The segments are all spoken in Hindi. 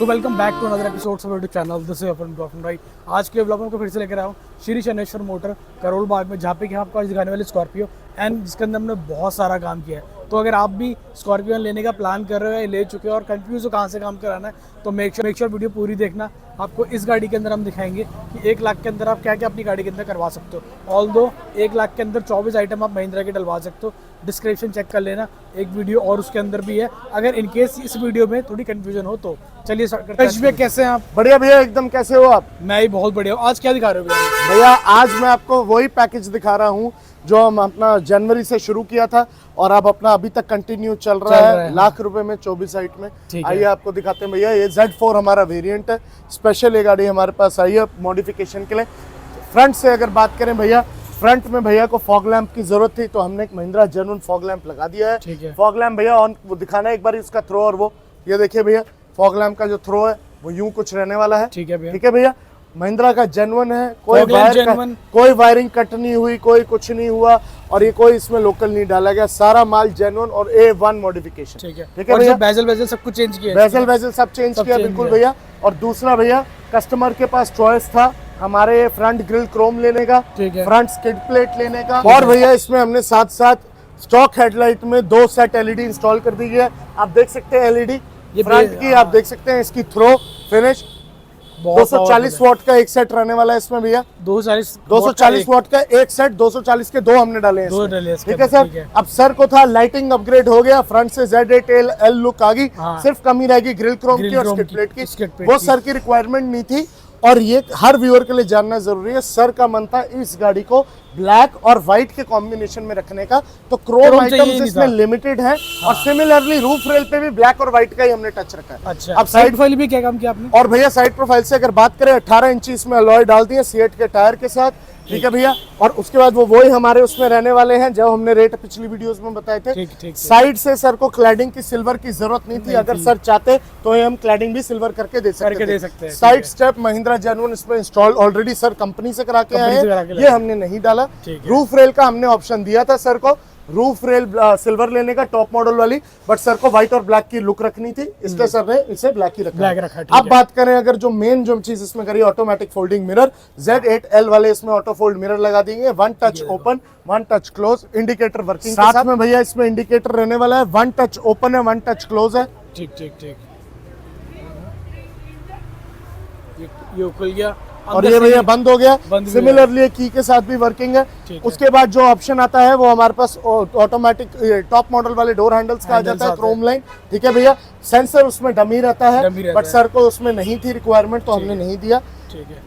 तो welcome back to another episode of YouTube channel. This is अपन गौतम राय। आज के व्लॉग में को फिर से लेकर आया हूँ श्री शनेश्वर मोटर करोल बाग में, जहाँ पे कि आपको आज दिखाने वाली स्कॉर्पियो एंड जिसके अंदर हमने बहुत सारा काम किया है। तो अगर आप भी स्कॉर्पियो लेने का प्लान कर रहे हो या ले चुके हो और कंफ्यूज हो कहाँ से काम कराना है, तो मेक श्योर वीडियो पूरी देखना। आपको इस गाड़ी के अंदर हम दिखाएंगे कि 1 लाख के अंदर आप क्या क्या अपनी गाड़ी के अंदर करवा सकते हो। ऑल्दो 1 लाख के अंदर 24 आइटम आप महिंद्रा के डलवा सकते हो। डिस्क्रिप्शन चेक कर लेना, एक वीडियो और उसके अंदर भी है। अगर इनकेस इस वीडियो में थोड़ी कंफ्यूजन हो तो चलिए स्टार्ट करते हैं। कैसे हैं आप? बढ़िया भैया, एकदम। कैसे हो आप? मैं ही बहुत बढ़िया हूँ। आज क्या दिखा रहे हो भैया? आज मैं आपको वही पैकेज दिखा रहा हूँ जो हम अपना जनवरी से शुरू किया था और अब अपना अभी तक कंटिन्यू चल रहा है। लाख रुपए में 24 हाइट में। आइए आपको दिखाते हैं भैया। ये Z4 हमारा वेरिएंट है। स्पेशल ये गाड़ी हमारे पास आई है मॉडिफिकेशन के लिए। फ्रंट से अगर बात करें भैया, फ्रंट में भैया को फॉग लैंप की जरूरत थी तो हमने एक महिंद्रा जेन्युइन फॉग लैंप लगा दिया है। फॉग लैंप भैया ऑन वो दिखाना है एक बार इसका थ्रो, और वो ये देखिए भैया फॉग लैंप का जो थ्रो है वो यूं कुछ रहने वाला है। ठीक है भैया, महिंद्रा का जेन्युइन है। कोई वायरिंग कट नहीं हुई, कोई कुछ नहीं हुआ, और ये कोई इसमें लोकल नहीं डाला गया। सारा माल जेन्युइन और A1 मॉडिफिकेशन। ठीक है भैया, बेजल सब कुछ चेंज किया, बेजल सब चेंज किया बिल्कुल भैया। और दूसरा भैया, कस्टमर के पास चॉइस था हमारे फ्रंट ग्रिल क्रोम लेने का, फ्रंट स्किड प्लेट लेने का, और भैया इसमें हमने साथ साथ स्टॉक हेडलाइट में 2 सेट LED इंस्टॉल कर दी है। आप देख सकते हैं LED फ्रंट की, आप देख सकते हैं इसकी थ्रो फिनिश। 240 वॉट का एक सेट रहने वाला है इसमें भैया। 240 वॉट का एक सेट, 240 के 2 हमने डाले हैं। ठीक है सर। अब सर को था लाइटिंग अपग्रेड हो गया, फ्रंट से Z8L लुक आ गई। सिर्फ कमी रहेगी ग्रिल क्रोम की और स्किड प्लेट की। वो सर की रिक्वायरमेंट नहीं थी, और ये हर व्यूअर के लिए जानना जरूरी है। सर का मन था इस गाड़ी को ब्लैक और व्हाइट के कॉम्बिनेशन में रखने का, तो क्रोम आइटम्स इसमें लिमिटेड है। और सिमिलरली रूफ रेल पे भी ब्लैक और व्हाइट का ही हमने टच रखा है। अच्छा, अब साइड प्रोफाइल भी क्या काम किया आपने? और भैया साइड प्रोफाइल से अगर बात करें, 18 इंची इसमें अलॉय डाल दिए सीएट के टायर के साथ। ठीक है भैया, और उसके बाद वो वही हमारे उसमें रहने वाले हैं जो हमने रेट पिछली वीडियोस में बताए थे। साइड से सर को क्लैडिंग की सिल्वर की जरूरत नहीं थी। अगर सर चाहते तो हम क्लैडिंग भी सिल्वर करके दे सकते हैं। साइड स्टेप महिंद्रा जेन्युइन इसमें इंस्टॉल ऑलरेडी सर कंपनी से करा के आए हैं, ये हमने नहीं डाला। रूफ रेल का हमने ऑप्शन दिया था सर को, रूफ रेल सिल्वर लेने का टॉप मॉडल वाली, बट सर को व्हाइट और ब्लैक की लुक रखनी थी, इसलिए सर ने इसे ब्लैक ही रखा। अब बात करें अगर जो मेन जो चीज इसमें करी, ऑटोमेटिक फोल्डिंग मिरर। Z8L वाले इसमें ऑटो फोल्ड मिरर लगा देंगे। 1 touch open, 1 touch close, indicator working साथ में भैया इसमें इंडिकेटर रहने वाला है। 1 टच ओपन है, 1 टच क्लोज है। ठीक ये खुल गया और ये भैया बंद हो गया। सिमिलरली की के साथ भी वर्किंग है। उसके बाद जो ऑप्शन आता है वो हमारे पास ऑटोमेटिक टॉप मॉडल वाले डोर हैंडल्स का आ जाता है, क्रोम लाइन। ठीक है भैया, सेंसर उसमें डमी रहता है, बट सर को उसमें नहीं थी रिक्वायरमेंट तो हमने नहीं दिया।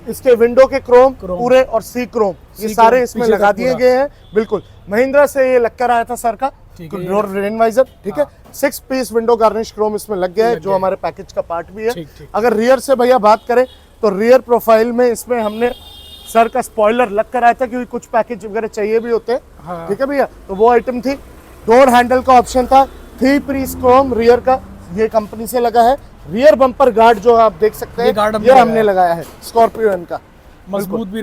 इसके विंडो के क्रोम पूरे और सी क्रोम ये सारे इसमें लगा दिए गए हैं। बिल्कुल महिंद्रा से ये लग कर आया था सर का डोर रेन वाइजर। ठीक है, 6 पीस विंडो गार्निश क्रोम इसमें लग गया है, जो हमारे पैकेज का पार्ट भी है। अगर रियर से भैया बात करें तो रियर प्रोफाइल में इसमें हमने सर का स्पॉइलर लग कर आया था, क्योंकि कुछ पैकेज वगैरह चाहिए भी होते हैं। ठीक है भैया, तो वो आइटम थी। डोर हैंडल का ऑप्शन था, 3 पीस क्रोम रियर का, ये कंपनी से लगा है। रियर बम्पर गार्ड जो आप देख सकते हैं ये हमने लगाया है स्कॉर्पियो का। मजबूत भी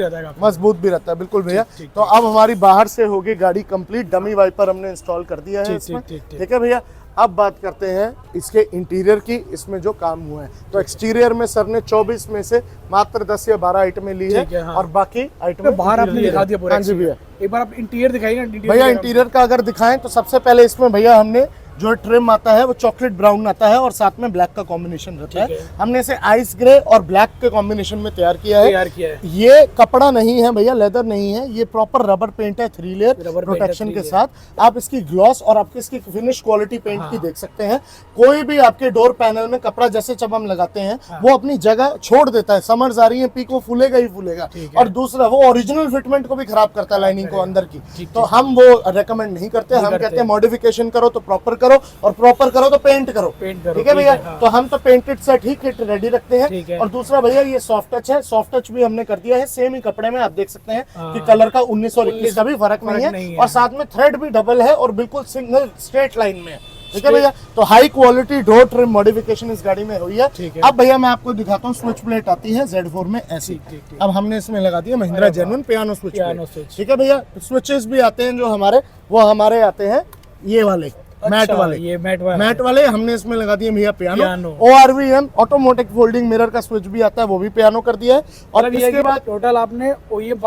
रहता है बिल्कुल भैया। तो अब हमारी बाहर से होगी गाड़ी कंप्लीट। डमी वाइपर हमने इंस्टॉल कर दिया है इसमें। ठीक है भैया, अब बात करते हैं इसके इंटीरियर की, इसमें जो काम हुआ है। तो एक्सटीरियर में सर ने 24 में से मात्र 10 या 12 आइटमें ली है। और बाकी आइटम बाहर आपने दिखा दिया पूरा। हाँ जी भैया, एक बार आप इंटीरियर दिखाइए भैया। इंटीरियर का अगर दिखाएं तो सबसे पहले इसमें भैया हमने जो ट्रिम आता है वो चॉकलेट ब्राउन आता है और साथ में ब्लैक का कॉम्बिनेशन रहता है। हमने इसे आइस ग्रे और ब्लैक के कॉम्बिनेशन में तैयार किया है। ये कपड़ा नहीं है भैया, लेदर नहीं है, ये प्रॉपर रबर पेंट है 3 लेयर प्रोटेक्शन के साथ। आप इसकी ग्लॉस और आपकी इसकी फिनिश क्वालिटी पेंट की देख सकते हैं। कोई भी आपके डोर पैनल में कपड़ा जैसे जब हम लगाते हैं वो अपनी जगह छोड़ देता है। समर्स आ रही है, पीक वो फूलेगा ही फूलेगा। और दूसरा वो ओरिजिनल फिटमेंट को भी खराब करता है, लाइनिंग को अंदर की। तो हम वो रेकमेंड नहीं करते। हम कहते हैं मॉडिफिकेशन करो तो प्रॉपर करो, और प्रॉपर करो तो पेंट करो। ठीक है भैया, तो हम तो पेंटेड सेट ही किट रेडी रखते हैं। और दूसरा भैया ये सॉफ्ट टच है, सॉफ्ट टच भी हमने कर दिया है सेम ही कपड़े में। आप देख सकते हैं कि कलर का 19 और 21 का भी फर्क नहीं है, और साथ में थ्रेड भी डबल है और बिल्कुल सिंगल स्ट्रेट लाइन में है। ठीक है भैया, तो high quality door trim modification इस गाड़ी में हुई है। अब भैया मैं आपको दिखाता हूँ, स्विच प्लेट आती है Z4 में ऐसी। अब हमने इसमें लगा दिया महिंद्रा जेन्युइन पियानो स्विच। ठीक है भैया, स्विचेस भी आते हैं जो हमारे, वो हमारे आते हैं ये वाले मैट वाले, ये मैट वाले हमने इसमें लगा दिए भैया piano. ORVM automatic folding mirror का स्विच भी आता है, वो भी पियानो कर दिया है। और इसके बाद टोटल आपने OEM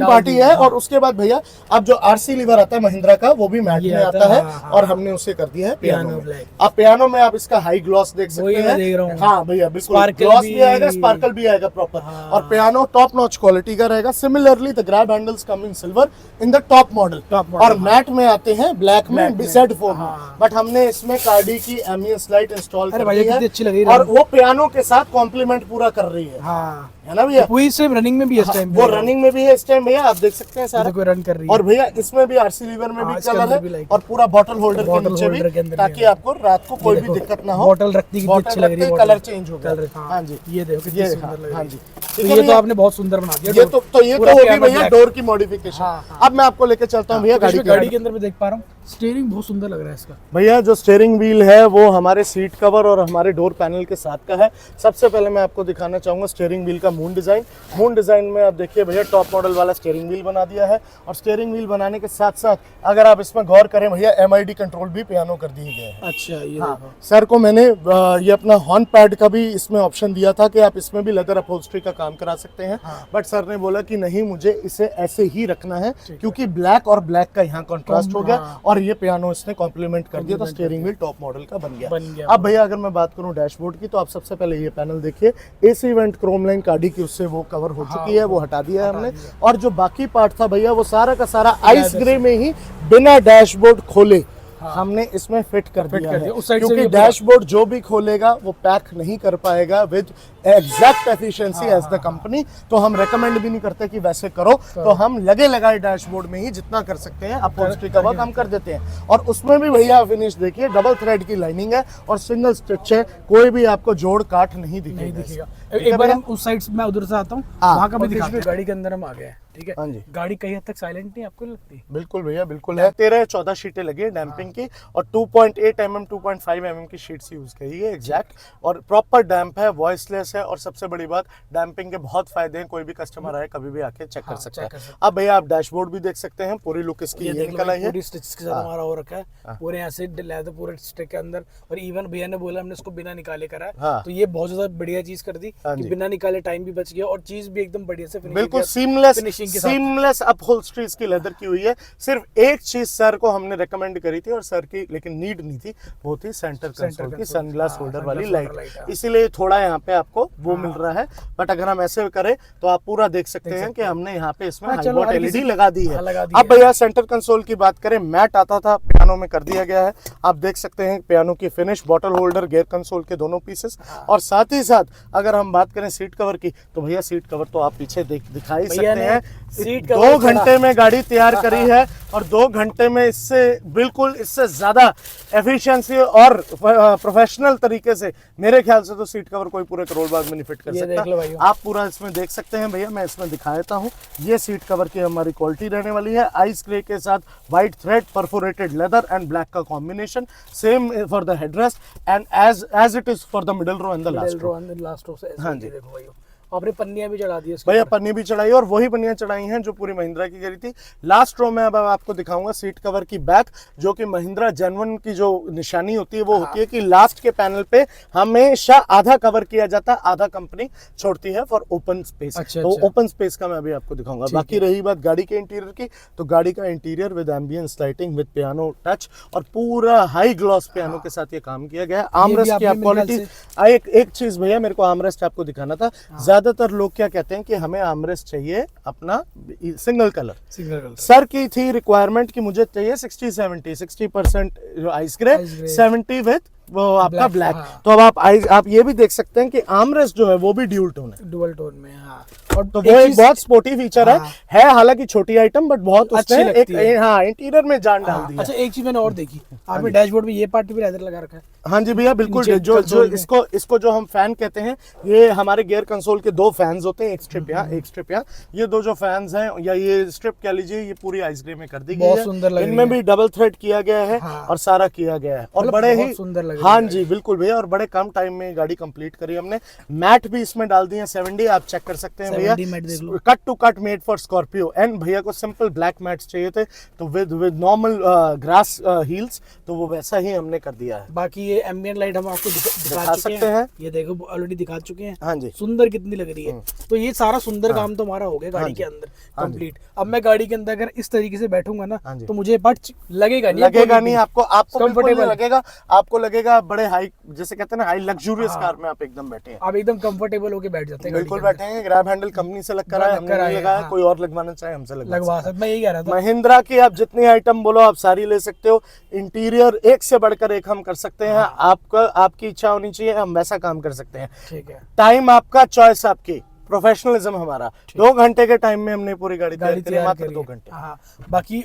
पार्टी है। और उसके बाद भैया अब जो RC लीवर आता है महिंद्रा का, वो भी मैट में आता है और हमने उसे कर दिया है पियानो। अब पियानो में आप इसका हाई ग्लॉस देख सकते हैं। हाँ भैया बिल्कुल, ग्लॉस भी आएगा, स्पार्कल भी आएगा प्रॉपर। और पियानो टॉप नॉच क्वालिटी का रहेगा। Similarly the grab handles come in silver in the top model, और मैट में आते हैं ब्लैक में Z फोम में। बट हमने इसमें कार्डी की एमईएस लाइट इंस्टॉल कर दी है और वो पियानो के साथ कॉम्प्लीमेंट पूरा कर रही है। है ना भैया, वही सेम रनिंग में भी है इस टाइम, वो रनिंग में भी है इस टाइम भैया, आप देख सकते हैं सारा कोई रन कर रही है। और भैया इसमें भी RC लीवर में भी कलर है और पूरा बॉटल होल्डर के नीचे भी, ताकि आपको रात को कोई भी दिक्कत ना हो। बॉटल रखती कितनी अच्छी लग रही है, कलर चेंज हो गया। हाँ जी, ये देखो कितनी सुंदर लग रही है। हाँ जी, तो ये तो आपने बहुत सुंदर बना दिया। ये तो ये तो होगी भैया डोर की मॉडिफिकेशन। अब मैं आपको लेके चलता हूँ भैया गाड़ी के अंदर मैं देख पा रहा हूँ स्टीयरिंग बहुत सुंदर लग रहा है इसका। भैया जो स्टीयरिंग व्हील है वो हमारे सीट कवर और हमारे डोर पैनल के साथ का है। सबसे पहले मैं आपको दिखाना चाहूंगा स्टीयरिंग व्हील का मून डिजाइन। मून डिजाइन में आप देखिए भैया टॉप मॉडल वाला स्टीयरिंग व्हील बना दिया है। और स्टीयरिंग व्हील बनाने के साथ साथ अगर आप इसमें गौर करें भैया MID कंट्रोल भी पियानो कर दिए गए हैं। अच्छा, ये हाँ, सर को मैंने ये अपना हॉर्न पैड का भी इसमें ऑप्शन दिया था कि आप इसमें भी लेदर अपहोल्स्ट्री का काम करा सकते हैं। बट सर ने बोला कि नहीं, मुझे इसे ऐसे ही रखना है क्योंकि ब्लैक और ब्लैक का यहाँ कॉन्ट्रास्ट हो गया और ये पियानो इसने कॉम्प्लीमेंट कर दिया, तो स्टीयरिंग व्हील टॉप मॉडल का बन गया। अब भैया अगर मैं बात करूं डैशबोर्ड की, तो आप सबसे पहले ये पैनल देखिए, AC वेंट क्रोम लाइन कार्डी की उससे वो कवर हो चुकी है, वो हटा दिया है हमने। और जो बाकी पार्ट था भैया वो सारा का सारा आइस ग्रे में ही बिना डैशबोर्ड खोले हमने इसमें फिट कर दिया है, क्योंकि डैशबोर्ड जो भी खोलेगा वो पैक नहीं कर पाएगा with exact efficiency as the company. तो हम रेकमेंड भी नहीं करते कि वैसे करो, तो हम लगे लगाए डैशबोर्ड में ही जितना कर सकते हैं अपहोल्स्ट्री का वर्क हम कर देते हैं। और उसमें भी भैया फिनिश देखिए, डबल थ्रेड की लाइनिंग है और सिंगल स्टिच है, कोई भी आपको जोड़ काट नहीं दिखेगा। एक बार हम उस साइड मैं उधर से आता हूँ, वहाँ का भी दिखाते हैं। गाड़ी के अंदर हम आ गए, ठीक है। हाँ जी, गाड़ी कहीं हद तक साइलेंट नहीं आपको लगती? बिल्कुल भैया बिल्कुल है। 13-14 शीटें लगी है डैम्पिंग की और 2.8 mm 2.5 mm की शीट्स यूज की है एग्जैक्ट, और प्रॉपर डैम्प है, वॉइसलेस है। और सबसे बड़ी बात, डैम्पिंग के बहुत फायदे हैं, कोई भी कस्टमर आए कभी भी आके चेक कर सकता है। अब भैया आप डैशबोर्ड भी देख सकते हैं, पूरी लुक इसकी ये निकल आई है, पूरी स्टिच के साथ हमारा हो रखा है पूरे यहाँ से लेदर पूरे स्टिक के अंदर। और इवन भैया ने बोला हमने इसको बिना निकाले करा है, तो ये बहुत ज्यादा बढ़िया चीज कर दी कि बिना निकाले टाइम भी बच गया और चीज भी एकदम बढ़िया से बिल्कुल सीमलेस अपहोल्स्ट्री इसकी लेदर की हुई है। सिर्फ एक चीज सर को हमने रेकमेंड करी थी और सर की लेकिन नीड नहीं थी, वो थी सेंटर कंसोल की सनग्लास होल्डर वाली लाइट, इसीलिए थोड़ा यहाँ पे आपको वो मिल रहा है। बट अगर हम ऐसे करें तो आप पूरा देख सकते हैं कि हमने यहाँ पे इसमें हाई वॉट LED लगा दी है। अब भैया सेंटर कंसोल की बात करें, मैट आता था, पियानो में कर दिया गया है। आप देख सकते हैं पियानो की finish, bottle holder, gear console के दोनों पीसेस। और साथ ही साथ अगर हम बात करें सीट कवर की, तो भैया सीट कवर तो आप पीछे दिखा ही सकते हैं। 2 घंटे में गाड़ी तैयार करी है और 2 घंटे में इससे ज्यादा एफिशिएंसी और प्रोफेशनल तरीके से मेरे ख्याल से तो सीट कवर कोई पूरे करोड़ बाग में नहीं फिट कर सकता। आप पूरा इसमें देख सकते हैं भैया, मैं इसमें दिखा देता हूँ। ये सीट कवर की हमारी क्वालिटी रहने वाली है, आइस ग्रे के साथ white thread, perforated leather and black का combination, same for the headrest and as it is for the middle row and the last row. हाँ जी, देखो भाई आपने पन्नियां भी चढ़ा दी है भैया, पन्नी भी चढ़ाई और वही पन्नियां चढ़ाई हैं जो पूरी महिंद्रा की करी थी। लास्ट रो में अब आपको दिखाऊंगा सीट कवर की बैक, जो कि महिंद्रा जेनवन की जो निशानी होती है वो होती है कि लास्ट के पैनल पे हमेशा आधा कवर किया जाता है, आधा कंपनी छोड़ती है फॉर ओपन स्पेस। तो ओपन स्पेस का मैं अभी आपको दिखाऊंगा। बाकी रही बात गाड़ी के इंटीरियर की, तो गाड़ी का interior with ambience lighting with piano touch और पूरा हाई ग्लॉस पियानो के साथ ये काम किया गया है। आर्मरेस्ट की आप क्वालिटी, एक चीज भैया मेरे को आर्मरेस्ट आपको दिखाना था। ज्यादातर लोग क्या कहते हैं कि हमें आर्मरेस्ट चाहिए अपना सिंगल कलर। सर की थी रिक्वायरमेंट कि मुझे चाहिए 60% जो आइस ग्रे, 70 विद वो आपका ब्लैक। तो अब आप ये भी देख सकते हैं कि आर्मरेस्ट जो है वो भी ड्यूल टोन में। हाँ। और तो वो एक बहुत स्पोर्टी फीचर है हालांकि छोटी आइटम, बट बहुत उसने एक इंटीरियर में जान डाल दी। अच्छा, एक चीज मैंने और देखी, आपने डैशबोर्ड में ये पार्ट भी लेदर लगा रखा है। हाँ जी भैया बिल्कुल, जो इसको जो हम फैन कहते हैं, ये हमारे गियर कंसोल के 2 फैंस होते हैं, एक स्ट्रिप यहाँ एक स्ट्रिप यहाँ। ये 2 जो फैंस हैं या ये स्ट्रिप कह लीजिए, ये पूरी आइस ग्रे में कर दी गई है। इनमें भी डबल थ्रेड किया गया है और सारा किया गया है और बड़े ही सुंदर लग हाँ रही है। जी बिल्कुल भैया, और बड़े कम टाइम में गाड़ी कंप्लीट करी हमने। मैट भी इसमें डाल दी है 70, आप चेक कर सकते हैं भैया, 70 मैट देख लो। Cut to cut made for Scorpio. And भैया को सिंपल ब्लैक मैट्स चाहिए थे तो विद नॉर्मल ग्रास हील्स, तो वो वैसा ही हमने कर दिया है। बाकी ये एम्बिएंट लाइट हम आपको दिखा दिखा चुके सकते हैं। ये देखो ऑलरेडी दिखा चुके हैं। हाँ जी सुंदर कितनी लग रही है। तो ये सारा सुंदर काम तो हमारा हो गया गाड़ी के अंदर कंप्लीट। अब मैं गाड़ी के अंदर अगर इस तरीके से बैठूंगा ना हाँ जी। तो मुझे बट लगेगा नहीं, लगेगा नहीं आपको, आपको बिल्कुल नहीं कंफर्टेबल लगेगा, आपको लगेगा बड़े हाई, जैसे कहते हैं ना, हाई लग्जूरियस कार में आप एकदम बैठे हैं। आप एकदम कंफर्टेबल होके बैठ जाते हैं गाड़ी बिल्कुल के अंदर। बैठे हैं। ग्रैब हैंडल कंपनी से लग कर आया, हमने नहीं लगाया, कोई और लगवाना चाहे हमसे लगवा सकते, मैं यही कह रहा था। महिंद्रा की आप जितनी आइटम बोलो आप सारी ले सकते हो। इंटीरियर एक से बढ़कर एक हम कर सकते हैं। आपका आपकी इच्छा होनी चाहिए, हम वैसा काम कर सकते हैं। ठीक है, टाइम आपका, चॉइस आपकी, प्रोफेशनलिज्म हमारा। 2 घंटे के टाइम में हमने पूरी गाड़ी तैयार करी, मात्र 2 घंटे। हाँ,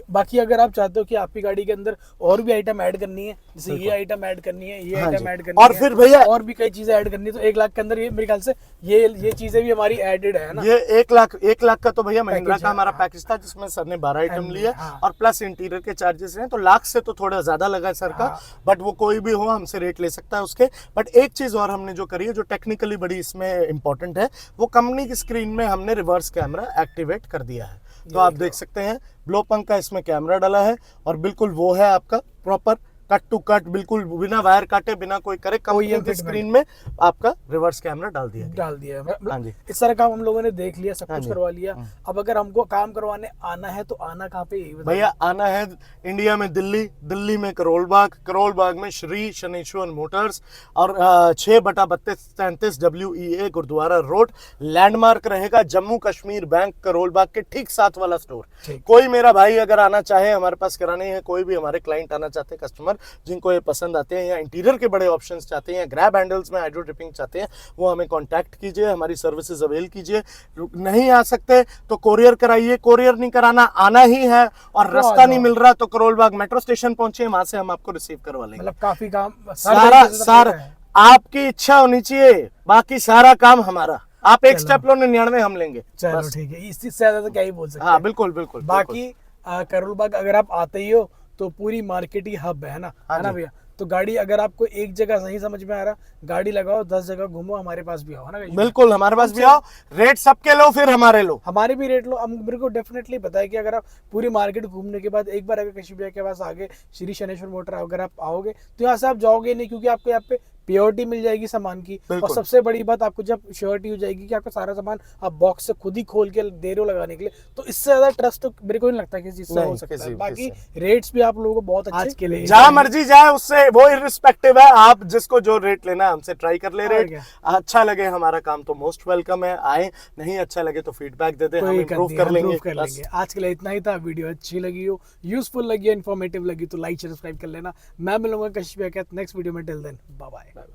बाकी अगर आप चाहते हो कि आपकी गाड़ी के अंदर और भी आइटम ऐड करनी है, जैसे ये आइटम ऐड करनी है, ये आइटम ऐड करनी और है, फिर भैया और भी कई चीजें ऐड करनी है, तो 1 लाख के अंदर ये मेरे ख्याल से ये चीजें भी हमारी एडेड है ना। ये 1 लाख का तो भैया महिंद्रा का हमारा पैकेज था, जिसमें सर ने 12 आइटम लिए और प्लस इंटीरियर के चार्जेस हैं, तो लाख से तो थोड़ा ज्यादा लगा है सर का। बट वो कोई भी हो हमसे रेट ले सकता है उसके। बट एक चीज और हमने जो करी है, जो टेक्निकली बड़ी इसमें इंपॉर्टेंट है, वो कंपनी की स्क्रीन में हमने रिवर्स कैमरा एक्टिवेट कर दिया है। तो आप देख सकते हैं ब्लो पंख का इसमें कैमरा डाला है और बिल्कुल वो है आपका प्रॉपर कट टू कट, बिल्कुल बिना वायर काटे, बिना कोई करे, कंपनी की स्क्रीन में आपका रिवर्स कैमरा डाल दिया है। हाँ जी, इस तरह काम हम लोगों ने देख लिया, सब कुछ करवा लिया। अब अगर हमको काम करवाने आना है तो आना कहाँ पे? भैया आना है इंडिया में दिल्ली में करोल बाग में श्री शनेश्वर मोटर्स, और 6/3233 WEA गुरुद्वारा रोड। लैंडमार्क रहेगा जम्मू कश्मीर बैंक करोल बाग के ठीक साथ वाला स्टोर। कोई मेरा भाई अगर आना चाहे, हमारे पास कराने हैं, कोई भी हमारे क्लाइंट आना चाहते हैं, कस्टमर जिनको ये पसंद आते हैं या इंटीरियर के बड़े ऑप्शंस चाहते हैं या ग्रैब हैंडल्स में हाइड्रो ट्रिपिंग चाहते हैं, वो हमें कांटेक्ट कीजिए, हमारी सर्विसेज अवेल कीजिए। नहीं आ सकते तो कोरियर कराइए, कोरियर नहीं कराना, आना ही है और रास्ता नहीं मिल रहा तो करोल बाग मेट्रो स्टेशन पहुंचिए, वहां से हम आपको रिसीव करवा लेंगे। मतलब काफी काम सारा आपकी इच्छा होनी चाहिए, बाकी सारा काम हमारा। आप एक स्टेप लो, 99 हम लेंगे। चलो ठीक है, इससे ज्यादा तो क्या ही बोल सकते हैं। हाँ बिल्कुल बिल्कुल। बाकी करोल बाग अगर आप आते ही हो तो पूरी मार्केट ही हब है ना, है ना भैया। तो गाड़ी अगर आपको एक जगह सही समझ में आ रहा, गाड़ी लगाओ, 10 जगह घूमो, हमारे पास भी आओ, है ना। बिल्कुल हमारे पास भी आओ, रेट सबके लो, फिर हमारे लो, हमारे भी रेट लो। अब मेरे को डेफिनेटली पता है कि अगर आप पूरी मार्केट घूमने के बाद एक बार अगर कशिश भैया के पास आगे श्री शनेश्वर मोटर अगर आप आओगे तो यहाँ से आप जाओगे नहीं, क्योंकि आपको यहाँ पे प्योरिटी मिल जाएगी सामान की। और सबसे बड़ी बात, आपको जब श्योरिटी हो जाएगी कि आपका सारा सामान आप बॉक्स से खुद ही खोल के दे रहे हो लगाने के लिए, तो इससे ज्यादा ट्रस्ट तो मेरे को नहीं लगता किसी चीज से हो सकता है। बाकी रेट्स भी आप लोगों को बहुत अच्छे, आज के लिए जहां मर्जी जाए उससे वो इररिस्पेक्टिव है, आप जिसको जो रेट लेना है हमसे ट्राई कर ले। रेट अच्छा लगे हमारा काम तो मोस्ट वेलकम है, आए, नहीं अच्छा लगे तो फीडबैक दे दे, हम इंप्रूव कर लेंगे। आज के लिए इतना ही था। वीडियो अच्छी लगी हो, यूजफुल लगी, इन्फॉर्मेटिव लगी तो लाइक सब्सक्राइब कर लेना। मैं मिलूंगा कशिश भैया के नेक्स्ट वीडियो में। Till then bye bye.